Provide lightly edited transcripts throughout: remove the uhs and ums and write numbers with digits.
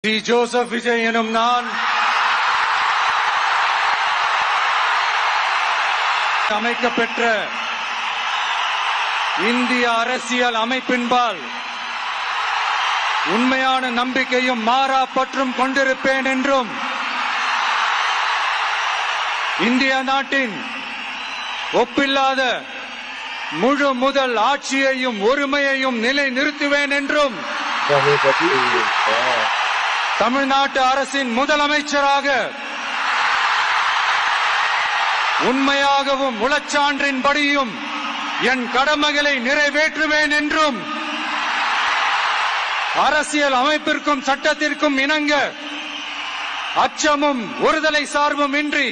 Sri Joseph Vijay எனும் நான் அமைக்கப்பெற்ற இந்திய அரசியல் அமைப்பின்பால் உண்மையான நம்பிக்கையும் மாறா பற்றும் கொண்டிருப்பேன் என்றும் இந்திய நாட்டின் ஒப்பில்லாத முழு முதல் ஆட்சியையும் ஒருமையையும் நிலைநிறுத்துவேன் என்றும் தமிழ்நாட்டு அரசின் முதலமைச்சராக உண்மையாகவும் உளச்சான்றின்படியும் என் கடமைகளை நிறைவேற்றுவேன் என்றும் அரசியல் அமைப்பிற்கும் சட்டத்திற்கும் இணங்க அச்சமும் ஒருதலை சார்பும் இன்றி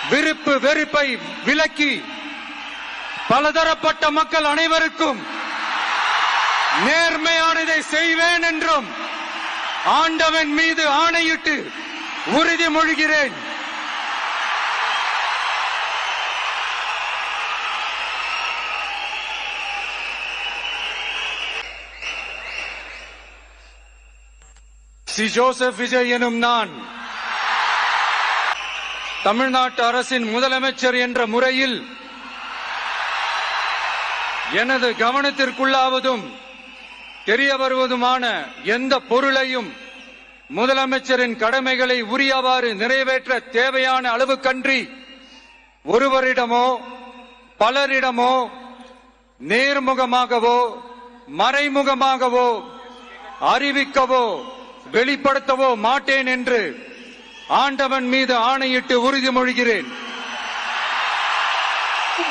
விருப்பு வெறுப்பை விலக்கி பலதரப்பட்ட மக்கள் அனைவருக்கும் நேர்மையானதை செய்வேன் என்றும் ஆண்டவன் மீது ஆணையிட்டு உறுதிமொழிகிறேன். ஸ்ரீ ஜோசப் விஜய் எனும் நான் தமிழ்நாட்டு அரசின் முதலமைச்சர் என்ற முறையில் எனது கவனத்திற்குள்ளாவதும் தெரிய வருவதுமான எந்த பொருளையும் முதலமைச்சரின் கடமைகளை உரியவாறு நிறைவேற்ற தேவையான அளவுக்கன்றி ஒருவரிடமோ பலரிடமோ நேர்முகமாகவோ மறைமுகமாகவோ அறிவிக்கவோ வெளிப்படுத்தவோ மாட்டேன் என்று ஆண்டவன் மீது ஆணையிட்டு உறுதிமொழிகிறேன்.